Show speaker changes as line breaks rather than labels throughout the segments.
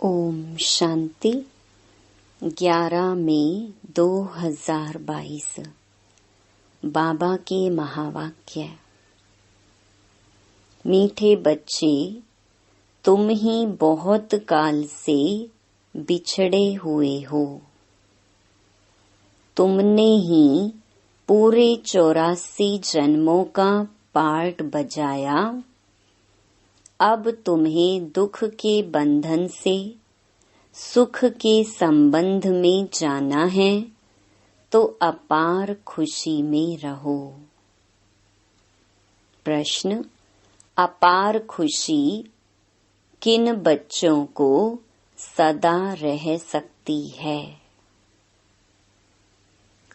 ओम शांति। 11 मई 2022। बाबा के महावाक्य। मीठे बच्चे, तुम ही बहुत काल से बिछड़े हुए हो। तुमने ही पूरे 84 जन्मों का पार्ट बजाया। अब तुम्हें दुख के बंधन से सुख के संबंध में जाना है, तो अपार खुशी में रहो। प्रश्न: अपार खुशी किन बच्चों को सदा रह सकती है?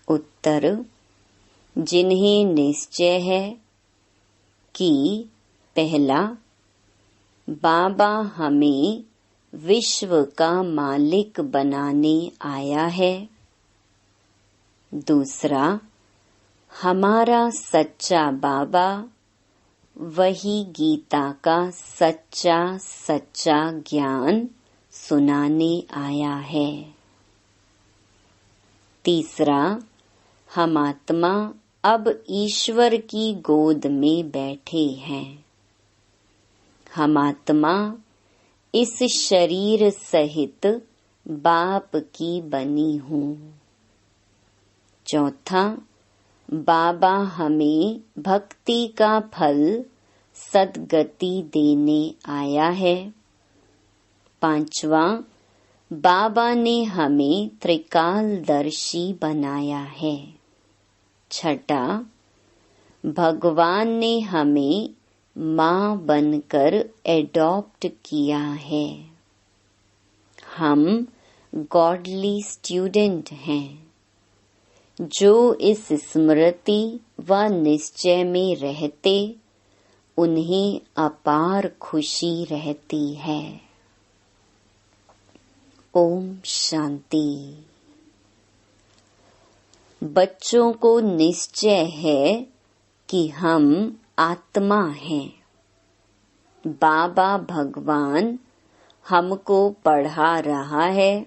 उत्तर: जिन्हें निश्चय है कि पहला, बाबा हमें विश्व का मालिक बनाने आया है। दूसरा, हमारा सच्चा बाबा वही गीता का सच्चा ज्ञान सुनाने आया है। तीसरा, हम आत्मा अब ईश्वर की गोद में बैठे हैं। हम आत्मा इस शरीर सहित बाप की बनी हूँ। चौथा, बाबा हमें भक्ति का फल सद्गति देने आया है। पांचवा, बाबा ने हमें त्रिकालदर्शी बनाया है। छठा, भगवान ने हमें माँ बनकर एडॉप्ट किया है। हम गॉडली स्टूडेंट हैं, जो इस स्मृति व निश्चय में रहते, उन्हें अपार खुशी रहती है। ओम शांति। बच्चों को निश्चय है कि हम आत्मा हैं। बाबा भगवान हमको पढ़ा रहा है,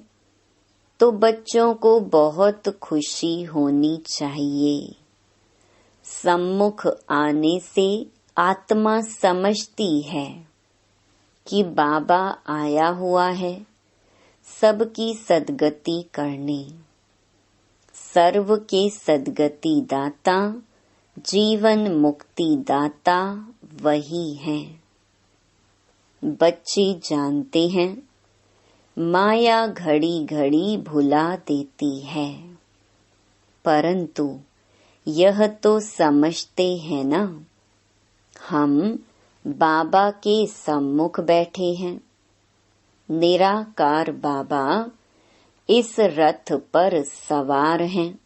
तो बच्चों को बहुत खुशी होनी चाहिए। सम्मुख आने से आत्मा समझती है कि बाबा आया हुआ है सबकी सद्गति करने। सर्व के सद्गति दाता, जीवन मुक्ति दाता वही हैं। बच्चे जानते हैं माया घड़ी घड़ी भुला देती है, परंतु यह तो समझते हैं ना, हम बाबा के सम्मुख बैठे हैं। निराकार बाबा इस रथ पर सवार हैं।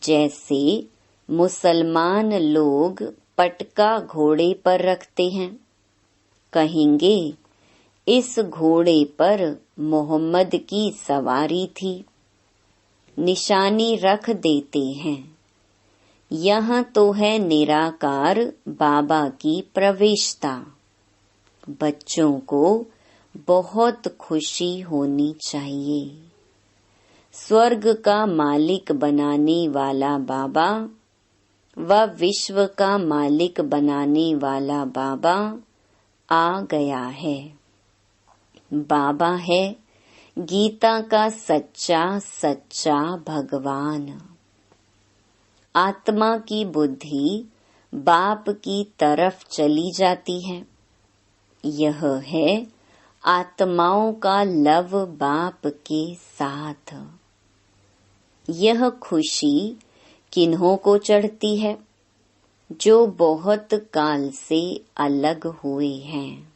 जैसे मुसलमान लोग पटका घोड़े पर रखते हैं, कहेंगे इस घोड़े पर मोहम्मद की सवारी थी, निशानी रख देते हैं। यहाँ तो है निराकार बाबा की प्रवेशता। बच्चों को बहुत खुशी होनी चाहिए। स्वर्ग का मालिक बनाने वाला बाबा व विश्व का मालिक बनाने वाला बाबा आ गया है। बाबा है गीता का सच्चा भगवान। आत्मा की बुद्धि बाप की तरफ चली जाती है। यह है आत्माओं का लव बाप के साथ। यह खुशी किन्हों को चढ़ती है? जो बहुत काल से अलग हुए हैं।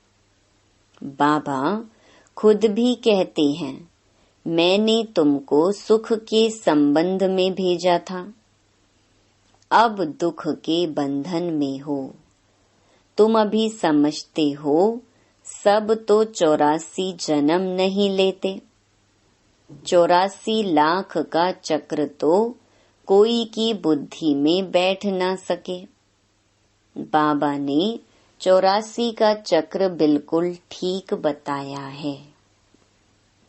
बाबा खुद भी कहते हैं, मैंने तुमको सुख के संबंध में भेजा था, अब दुख के बंधन में हो। तुम अभी समझते हो सब तो 84 जन्म नहीं लेते। 84 लाख का चक्र तो कोई की बुद्धि में बैठ ना सके। बाबा ने 84 का चक्र बिल्कुल ठीक बताया है।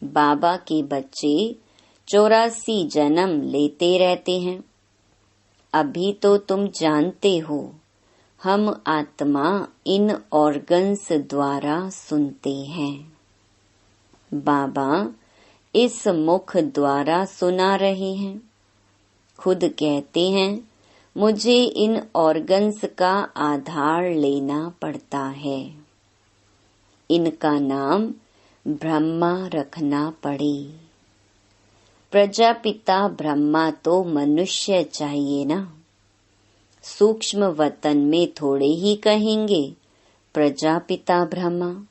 बाबा के बच्चे 84 जन्म लेते रहते हैं। अभी तो तुम जानते हो, हम आत्मा इन ऑर्गन्स द्वारा सुनते हैं। बाबा इस मुख द्वारा सुना रहे हैं। खुद कहते हैं, मुझे इन ऑर्गन्स का आधार लेना पड़ता है। इनका नाम ब्रह्मा रखना पड़े। प्रजापिता ब्रह्मा तो मनुष्य चाहिए ना। सूक्ष्म वतन में थोड़े ही कहेंगे प्रजापिता ब्रह्मा।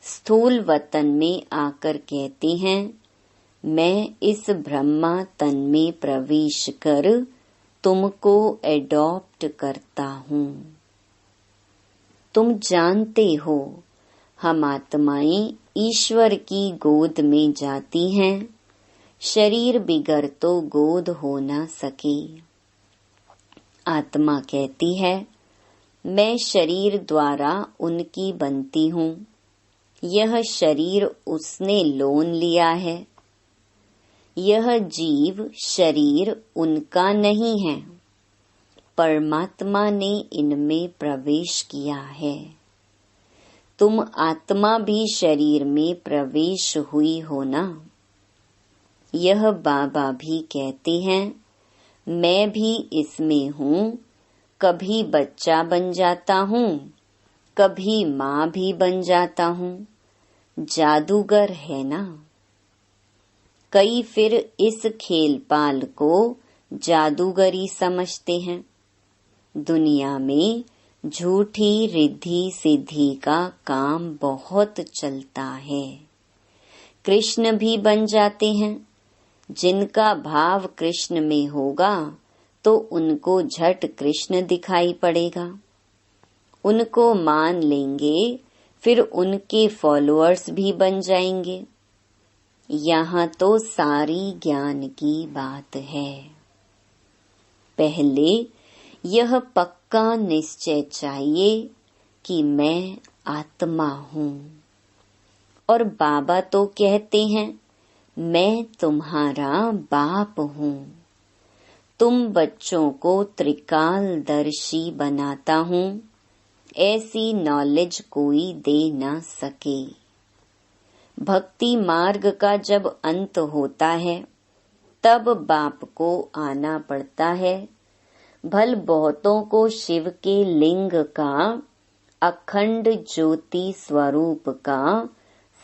स्थूल वतन में आकर कहते हैं, मैं इस ब्रह्मा तन में प्रवेश कर तुमको एडॉप्ट करता हूँ। तुम जानते हो, हम आत्माएं ईश्वर की गोद में जाती हैं। शरीर बिगर तो गोद हो ना सके। आत्मा कहती है, मैं शरीर द्वारा उनकी बनती हूँ। यह शरीर उसने लोन लिया है। यह जीव शरीर उनका नहीं है। परमात्मा ने इनमें प्रवेश किया है। तुम आत्मा भी शरीर में प्रवेश हुई हो ना। यह बाबा भी कहते हैं, मैं भी इसमें हूँ। कभी बच्चा बन जाता हूँ, कभी माँ भी बन जाता हूँ। जादूगर है ना। कई फिर इस खेलपाल को जादूगरी समझते हैं। दुनिया में झूठी रिद्धि सिद्धि का काम बहुत चलता है। कृष्ण भी बन जाते हैं। जिनका भाव कृष्ण में होगा तो उनको झट कृष्ण दिखाई पड़ेगा। उनको मान लेंगे, फिर उनके फॉलोअर्स भी बन जाएंगे। यहाँ तो सारी ज्ञान की बात है। पहले यह पक्का निश्चय चाहिए कि मैं आत्मा हूँ। और बाबा तो कहते हैं, मैं तुम्हारा बाप हूँ। तुम बच्चों को त्रिकालदर्शी बनाता हूँ। ऐसी नॉलेज कोई दे ना सके। भक्ति मार्ग का जब अंत होता है, तब बाप को आना पड़ता है। भल बहुतों को शिव के लिंग का, अखंड ज्योति स्वरूप का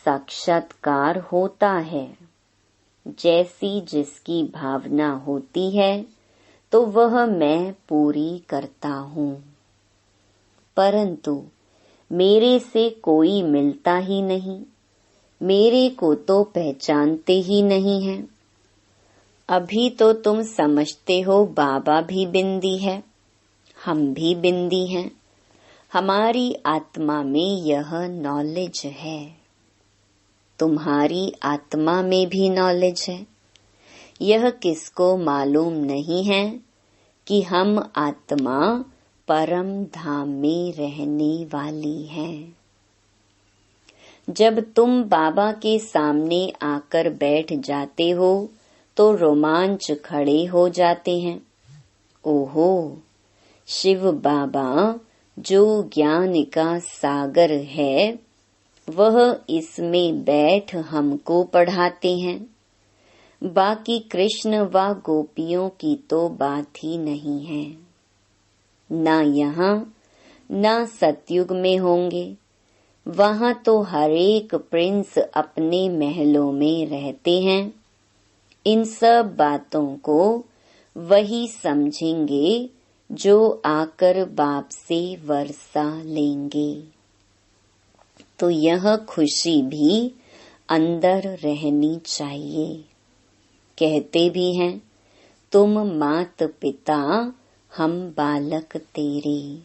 साक्षात्कार होता है। जैसी जिसकी भावना होती है, तो वह मैं पूरी करता हूँ। परंतु मेरे से कोई मिलता ही नहीं। मेरे को तो पहचानते ही नहीं है। अभी तो तुम समझते हो बाबा भी बिंदी है, हम भी बिंदी हैं। हमारी आत्मा में यह नॉलेज है। तुम्हारी आत्मा में भी नॉलेज है। यह किसको मालूम नहीं है कि हम आत्मा परम धाम में रहने वाली हैं। जब तुम बाबा के सामने आकर बैठ जाते हो तो रोमांच खड़े हो जाते हैं। ओहो, शिव बाबा जो ज्ञान का सागर है, वह इसमें बैठ हमको पढ़ाते हैं। बाकी कृष्ण व गोपियों की तो बात ही नहीं है। ना यहाँ ना सतयुग में होंगे। वहाँ तो हर एक प्रिंस अपने महलों में रहते हैं। इन सब बातों को वही समझेंगे जो आकर बाप से वर्षा लेंगे। तो यह खुशी भी अंदर रहनी चाहिए। कहते भी हैं, तुम मात पिता हम बालक तेरे।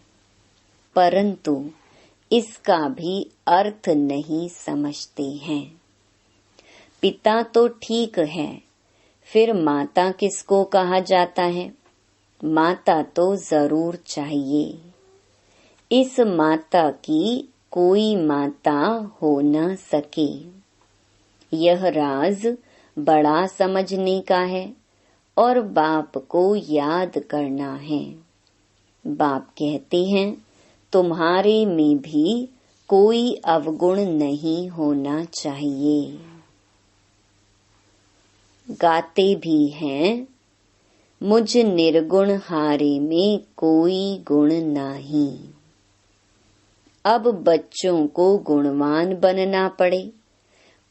परंतु इसका भी अर्थ नहीं समझते हैं। पिता तो ठीक है, फिर माता किसको कहा जाता है? माता तो जरूर चाहिए। इस माता की कोई माता हो न सके। यह राज बड़ा समझने का है और बाप को याद करना है। बाप कहते हैं तुम्हारे में भी कोई अवगुण नहीं होना चाहिए। गाते भी हैं मुझ निर्गुण हारे में कोई गुण नहीं। अब बच्चों को गुणवान बनना पड़े,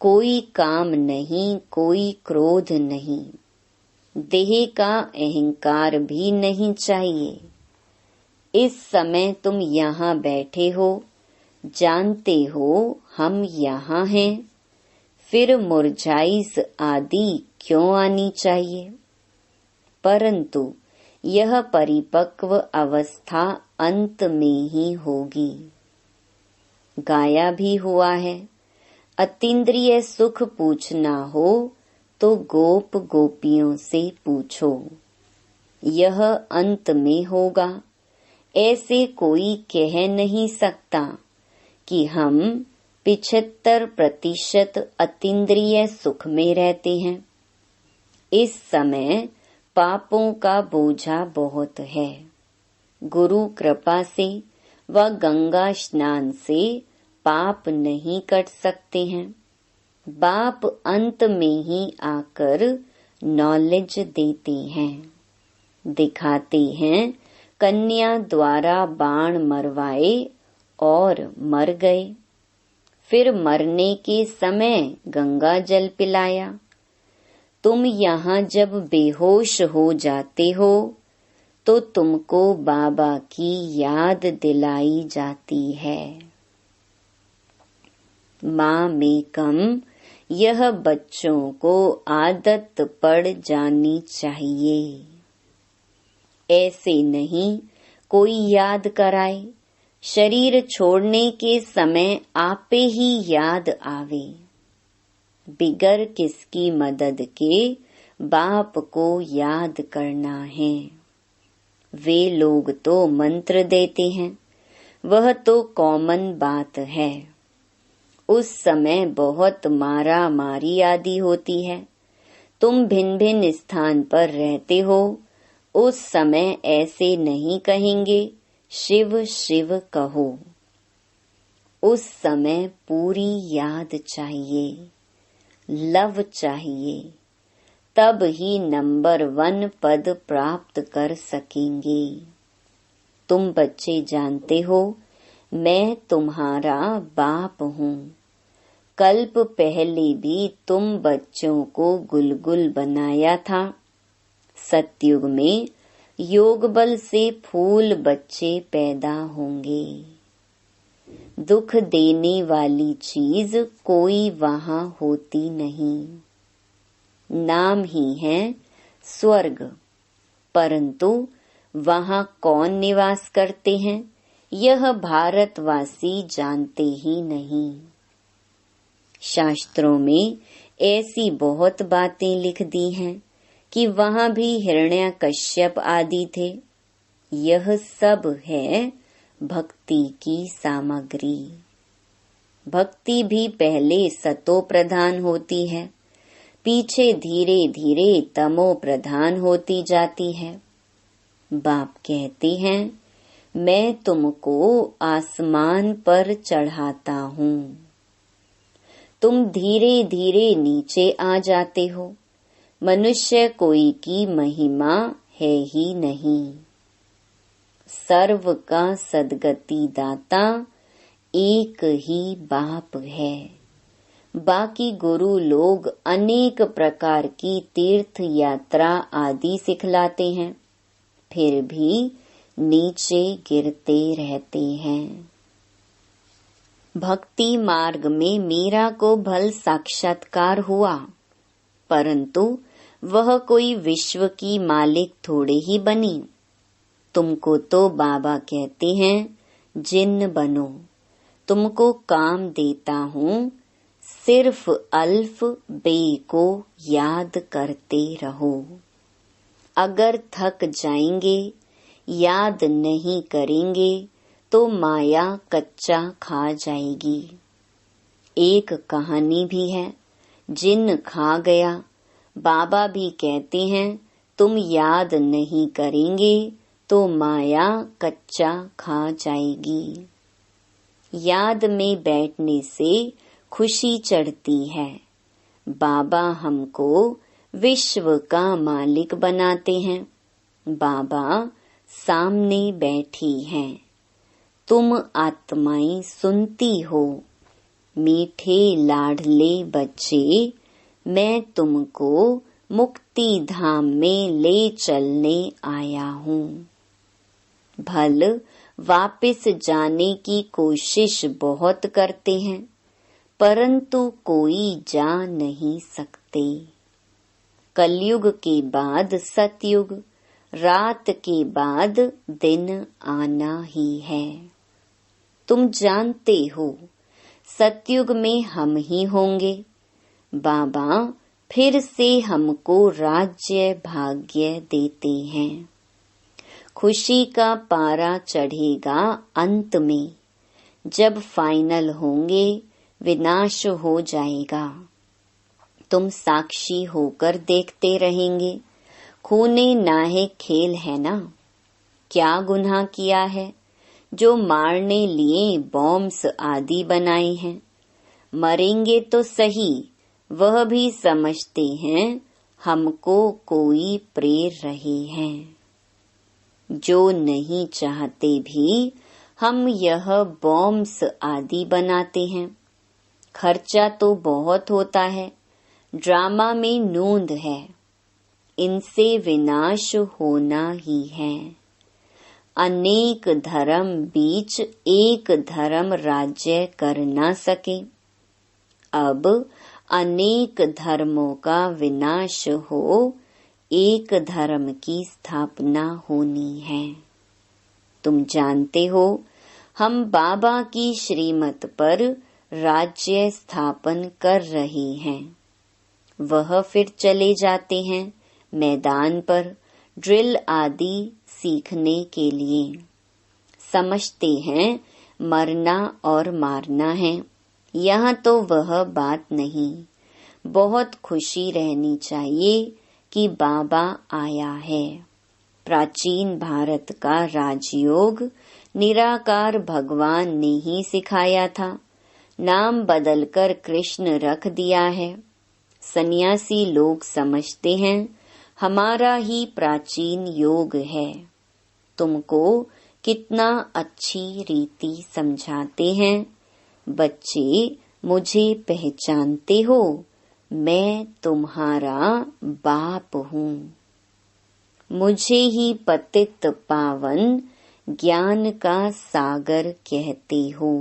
कोई काम नहीं, कोई क्रोध नहीं, देह का अहंकार भी नहीं चाहिए। इस समय तुम यहाँ बैठे हो, जानते हो हम यहाँ हैं, फिर मुरझाइश आदि क्यों आनी चाहिए? परंतु यह परिपक्व अवस्था अंत में ही होगी। गाया भी हुआ है, अतीन्द्रिय सुख पूछना हो तो गोप गोपियों से पूछो, यह अंत में होगा। ऐसे कोई कह नहीं सकता कि हम 75% अतीन्द्रिय सुख में रहते हैं। इस समय पापों का बोझा बहुत है। गुरु कृपा से व गंगा स्नान से पाप नहीं कट सकते हैं। बाप अंत में ही आकर नॉलेज देते हैं, दिखाते हैं। कन्या द्वारा बाण मरवाए और मर गए, फिर मरने के समय गंगा जल पिलाया। तुम यहाँ जब बेहोश हो जाते हो तो तुमको बाबा की याद दिलाई जाती है। माँ में कम यह बच्चों को आदत पड़ जानी चाहिए। ऐसे नहीं कोई याद कराए, शरीर छोड़ने के समय आपे ही याद आवे। बिगर किसकी मदद के बाप को याद करना है। वे लोग तो मंत्र देते हैं, वह तो कॉमन बात है। उस समय बहुत मारा मारी आदि होती है। तुम भिन्न भिन्न स्थान पर रहते हो, उस समय ऐसे नहीं कहेंगे शिव शिव कहो। उस समय पूरी याद चाहिए, लव चाहिए, तब ही नंबर 1 पद प्राप्त कर सकेंगे। तुम बच्चे जानते हो मैं तुम्हारा बाप हूँ। कल्प पहले भी तुम बच्चों को गुलगुल बनाया था। सतयुग में योग बल से फूल बच्चे पैदा होंगे। दुख देने वाली चीज कोई वहाँ होती नहीं। नाम ही है स्वर्ग, परंतु वहाँ कौन निवास करते हैं यह भारतवासी जानते ही नहीं। शास्त्रों में ऐसी बहुत बातें लिख दी हैं कि वहाँ भी हिरण्यकश्यप आदि थे। यह सब है भक्ति की सामग्री। भक्ति भी पहले सतो प्रधान होती है, पीछे धीरे धीरे तमो प्रधान होती जाती है। बाप कहते हैं मैं तुमको आसमान पर चढ़ाता हूँ, तुम धीरे धीरे नीचे आ जाते हो। मनुष्य कोई की महिमा है ही नहीं। सर्व का सद्गति दाता एक ही बाप है। बाकी गुरु लोग अनेक प्रकार की तीर्थ यात्रा आदि सिखलाते हैं, फिर भी नीचे गिरते रहते हैं। भक्ति मार्ग में मीरा को भल साक्षात्कार हुआ, परंतु वह कोई विश्व की मालिक थोड़े ही बनी। तुमको तो बाबा कहते हैं जिन्न बनो, तुमको काम देता हूँ, सिर्फ अल्फ बे को याद करते रहो। अगर थक जाएंगे, याद नहीं करेंगे तो माया कच्चा खा जाएगी। एक कहानी भी है जिन खा गया। बाबा भी कहते हैं तुम याद नहीं करेंगे तो माया कच्चा खा जाएगी। याद में बैठने से खुशी चढ़ती है। बाबा हमको विश्व का मालिक बनाते हैं। बाबा सामने बैठी हैं। तुम आत्माएं सुनती हो। मीठे लाडले बच्चे, मैं तुमको मुक्ति धाम में ले चलने आया हूँ। भल वापस जाने की कोशिश बहुत करते हैं, परंतु कोई जा नहीं सकते। कलयुग के बाद सतयुग, रात के बाद दिन आना ही है। तुम जानते हो सतयुग में हम ही होंगे। बाबा फिर से हमको राज्य भाग्य देते हैं। खुशी का पारा चढ़ेगा अंत में। जब फाइनल होंगे विनाश हो जाएगा। तुम साक्षी होकर देखते रहेंगे। खूने नाहे खेल है ना। क्या गुनाह किया है जो मारने लिए बॉम्ब्स आदि बनाए हैं। मरेंगे तो सही, वह भी समझते हैं हमको कोई प्रेर रहे हैं। जो नहीं चाहते भी हम यह बॉम्ब्स आदि बनाते हैं। खर्चा तो बहुत होता है। ड्रामा में नूंद है। इनसे विनाश होना ही है। अनेक धर्म बीच एक धर्म राज्य कर ना सके। अब अनेक धर्मों का विनाश हो, एक धर्म की स्थापना होनी है। तुम जानते हो हम बाबा की श्रीमत पर राज्य स्थापन कर रहे हैं। वह फिर चले जाते हैं मैदान पर ड्रिल आदि सीखने के लिए। समझते हैं मरना और मारना है। यहाँ तो वह बात नहीं। बहुत खुशी रहनी चाहिए कि बाबा आया है। प्राचीन भारत का राजयोग निराकार भगवान ने ही सिखाया था। नाम बदलकर कृष्ण रख दिया है। सन्यासी लोग समझते हैं हमारा ही प्राचीन योग है। तुमको कितना अच्छी रीति समझाते हैं। बच्चे मुझे पहचानते हो, मैं तुम्हारा बाप हूँ। मुझे ही पतित पावन ज्ञान का सागर कहते हो।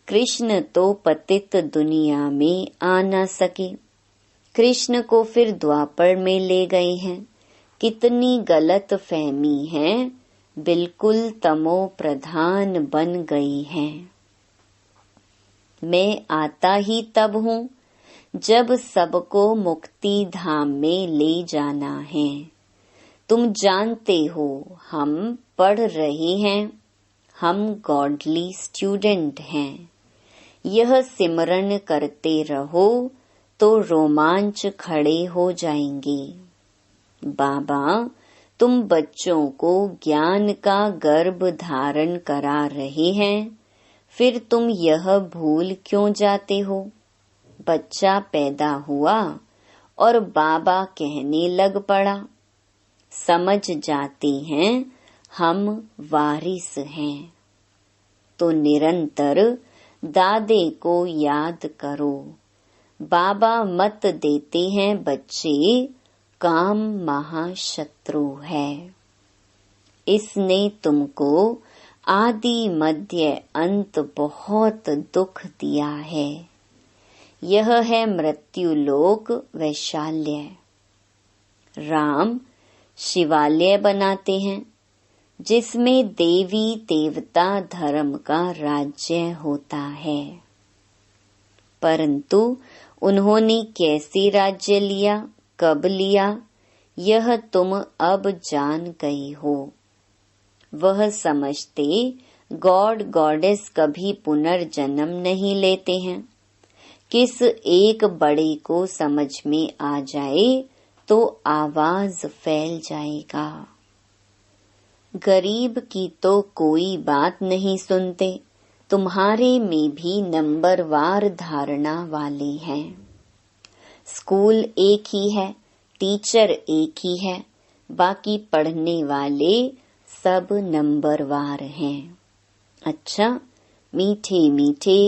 कृष्ण तो पतित दुनिया में आ न सके। कृष्ण को फिर द्वापर में ले गए हैं। कितनी गलत फहमी है। बिल्कुल तमो प्रधान बन गई हैं। मैं आता ही तब हूँ जब सबको मुक्ति धाम में ले जाना है। तुम जानते हो हम पढ़ रहे हैं। हम गॉडली स्टूडेंट हैं। यह सिमरन करते रहो तो रोमांच खड़े हो जाएंगे। बाबा तुम बच्चों को ज्ञान का गर्भ धारण करा रहे हैं, फिर तुम यह भूल क्यों जाते हो। बच्चा पैदा हुआ और बाबा कहने लग पड़ा। समझ जाते हैं हम वारिस हैं। तो निरंतर दादे को याद करो। बाबा मत देते हैं बच्चे, काम महाशत्रु है। इसने तुमको आदि मध्य अंत बहुत दुख दिया है। यह है मृत्युलोक वैशाल्य। राम शिवालय बनाते हैं जिसमें देवी देवता धर्म का राज्य होता है। परंतु उन्होंने कैसे राज्य लिया, कब लिया, यह तुम अब जान गए हो। वह समझते गॉड गॉडेस कभी पुनर्जन्म नहीं लेते हैं। किस एक बड़े को समझ में आ जाए तो आवाज फैल जाएगा। गरीब की तो कोई बात नहीं सुनते, तुम्हारे में भी नंबरवार धारणा वाले हैं। स्कूल एक ही है, टीचर एक ही है, बाकी पढ़ने वाले सब नंबरवार हैं। अच्छा, मीठे मीठे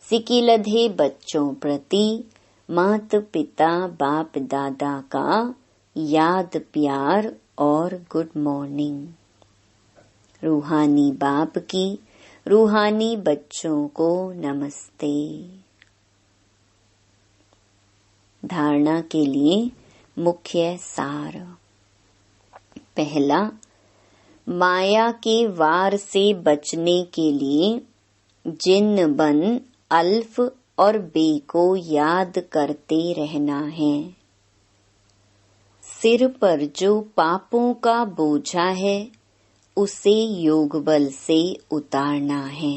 सिकिलधे बच्चों प्रति माता पिता बाप दादा का याद प्यार और गुड मॉर्निंग। रूहानी बाप की रूहानी बच्चों को नमस्ते। धारणा के लिए मुख्य सार। पहला, माया के वार से बचने के लिए जिन बन अल्फ और बे को याद करते रहना है। सिर पर जो पापों का बोझा है उसे योग बल से उतारना है।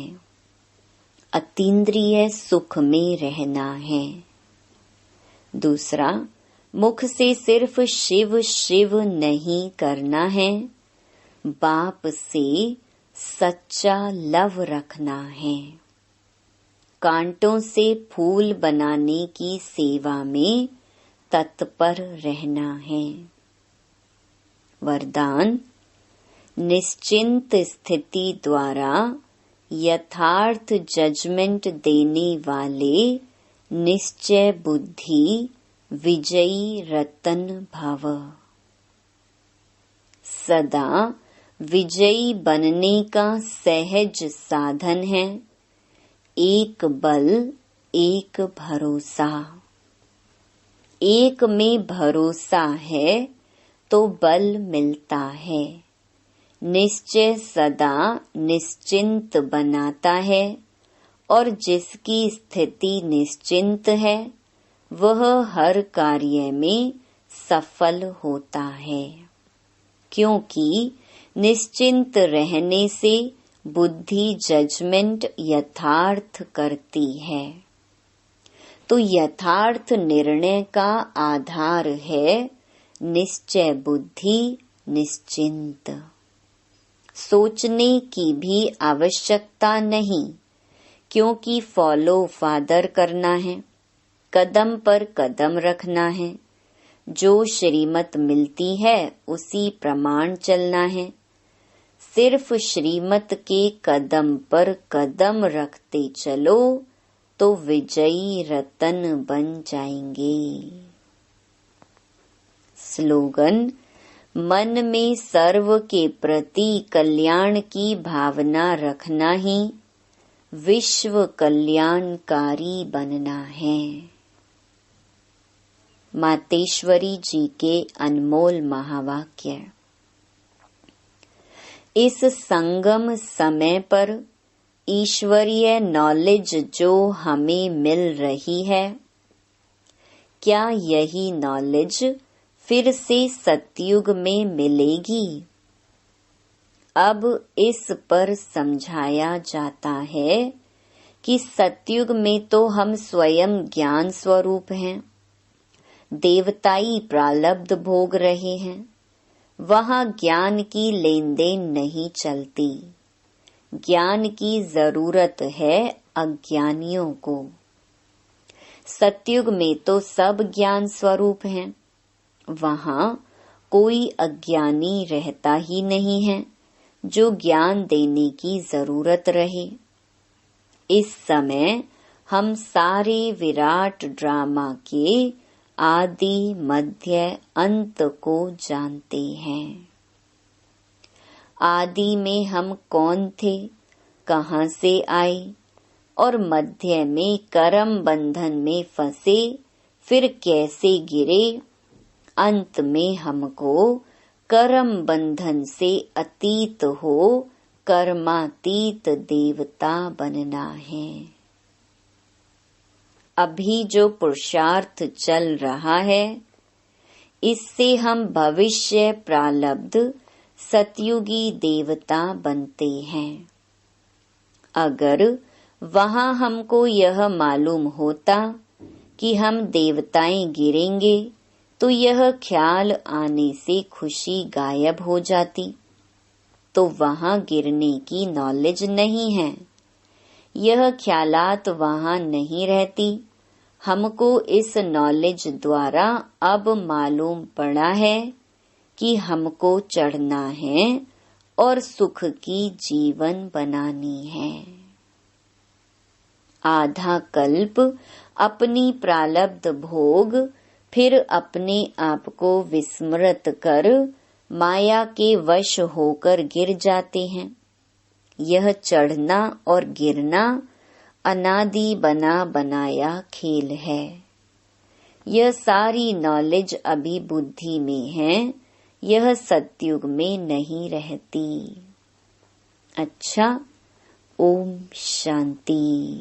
अतीन्द्रिय सुख में रहना है। दूसरा, मुख से सिर्फ शिव शिव नहीं करना है, बाप से सच्चा लव रखना है। कांटों से फूल बनाने की सेवा में तत्पर रहना है। वरदान, निश्चिंत स्थिति द्वारा यथार्थ जजमेंट देने वाले निश्चय बुद्धि विजयी रतन भव। सदा विजयी बनने का सहज साधन है एक बल एक भरोसा। एक में भरोसा है तो बल मिलता है। निश्चय सदा निश्चिंत बनाता है और जिसकी स्थिति निश्चिंत है वह हर कार्य में सफल होता है, क्योंकि निश्चिंत रहने से बुद्धि जजमेंट यथार्थ करती है। तो यथार्थ निर्णय का आधार है निश्चय बुद्धि निश्चिंत। सोचने की भी आवश्यकता नहीं, क्योंकि फॉलो फादर करना है, कदम पर कदम रखना है। जो श्रीमत मिलती है उसी प्रमाण चलना है। सिर्फ श्रीमत के कदम पर कदम रखते चलो तो विजयी रतन बन जाएंगे। स्लोगन, मन में सर्व के प्रति कल्याण की भावना रखना ही विश्व कल्याणकारी बनना है। मातेश्वरी जी के अनमोल महावाक्य। इस संगम समय पर ईश्वरीय नॉलेज जो हमें मिल रही है, क्या यही नॉलेज फिर से सतयुग में मिलेगी? अब इस पर समझाया जाता है कि सतयुग में तो हम स्वयं ज्ञान स्वरूप हैं, देवताई प्रालब्ध भोग रहे हैं, वहाँ ज्ञान की लेन देन नहीं चलती। ज्ञान की जरूरत है अज्ञानियों को। सतयुग में तो सब ज्ञान स्वरूप हैं, वहाँ कोई अज्ञानी रहता ही नहीं है जो ज्ञान देने की जरूरत रहे। इस समय हम सारे विराट ड्रामा के आदि मध्य अंत को जानते हैं। आदि में हम कौन थे, कहाँ से आए, और मध्य में कर्म बंधन में फंसे, फिर कैसे गिरे। अंत में हमको कर्म बंधन से अतीत हो कर्मातीत देवता बनना है। अभी जो पुरुषार्थ चल रहा है, इससे हम भविष्य प्रालब्ध सतयुगी देवता बनते हैं। अगर वहाँ हमको यह मालूम होता कि हम देवताएं गिरेंगे तो यह ख्याल आने से खुशी गायब हो जाती, तो वहां गिरने की नॉलेज नहीं है। यह ख्यालात वहां नहीं रहती। हमको इस नॉलेज द्वारा अब मालूम पड़ा है कि हमको चढ़ना है और सुख की जीवन बनानी है। आधा कल्प अपनी प्रारब्ध भोग, फिर अपने आप को विस्मृत कर माया के वश होकर गिर जाते हैं। यह चढ़ना और गिरना अनादि बना बनाया खेल है। यह सारी नॉलेज अभी बुद्धि में है, यह सतयुग में नहीं रहती। अच्छा, ओम शांति।